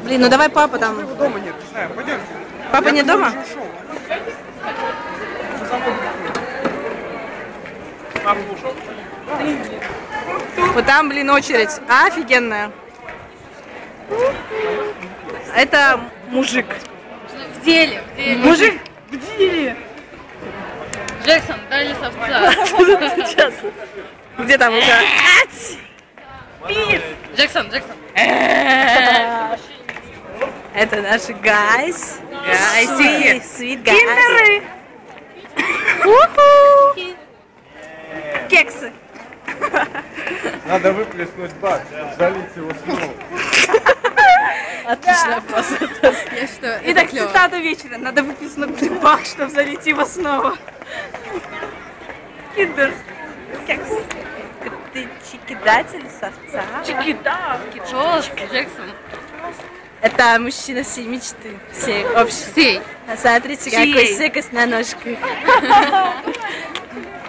Блин, ну давай папа там. Его дома нет, не знаю, пойдемте. Папа не дома? Папа ушел? Вот там, блин, очередь. Офигенная. Это мужик. В деле. Мужик в деле. Джексон, дай лесовца. Сейчас. Где там уже? Джексон. Это наши guys. Sweet guys. Киндеры. Кексы. Надо выплеснуть бак, залить его снова. Отличная фраза. Я что? Итак, цитата вечера. Надо выплеснуть бак, чтобы залить его снова. Киндер. Кекс. Ты чикидатель совца? Чикида. Джексон. Это мужчина всей мечты. Всей общей. Сей. А смотрите, какой сыкость на ножках.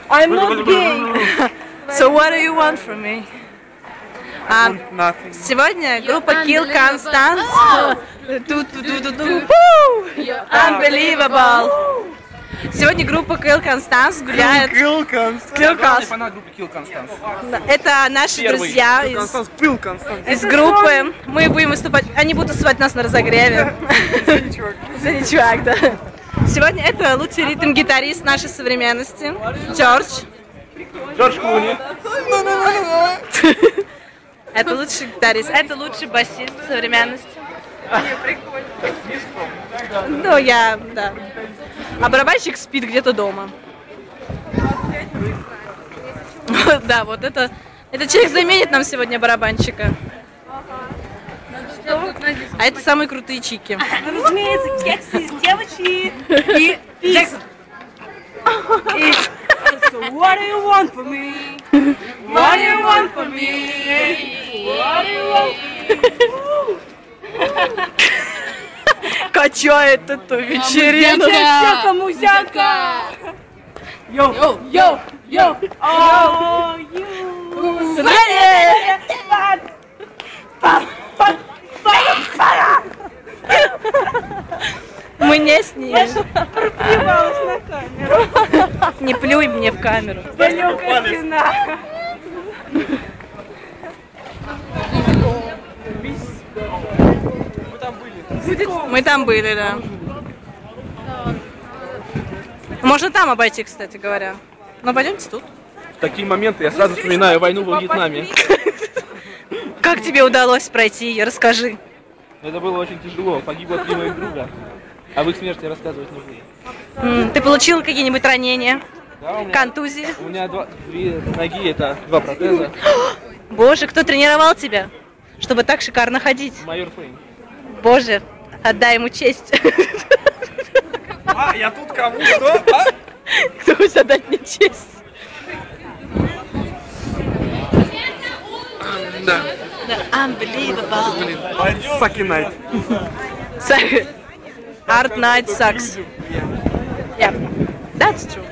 I'm not gay. So what do you want from me? Nothing. Сегодня группа Kill Constance. Unbelievable. Сегодня группа Kill Constance гуляет. Kill Constance. Kill Constance. Kill Constance. Это наши друзья Пыл Констанс. из группы. Мы будем выступать. Они будут выступать у нас на разогреве. За чувак, да. Сегодня это лучший ритм-гитарист нашей современности. Джордж Клуни. Это лучший гитарист. Это лучший басист современности. Ну, да. А барабанщик спит где-то дома. Да, вот это... Этот человек заменит нам сегодня барабанщика. А это самые крутые чики. Разумеется, кексы из девочки. И Джексон. So what do you want from me? What do you want from me? What do you want from me? Качает эту вечерину. Музяка. Йоу. Oh, you. Мы не с ней. Плевалась на камеру. Не плюй мне в камеру. Далекая стена. Мы там были, да. Можно там обойти, кстати говоря. Но пойдемте тут. В такие моменты я сразу вспоминаю войну во Вьетнаме. Как тебе удалось пройти ее? Расскажи. Это было очень тяжело. Погибло 3 моих друга. А в их смерти рассказывать не буду. Ты получил какие-нибудь ранения? Да, у меня, Контузии? у меня 2 ноги, это 2 протеза. Боже, кто тренировал тебя, чтобы так шикарно ходить? Майор Фейн. Боже, отдай ему честь. А, я тут кому? Что? А? Кто хочет отдать мне честь? Да. Unbelievable. Fucking night. Art night sucks. Yeah, that's true.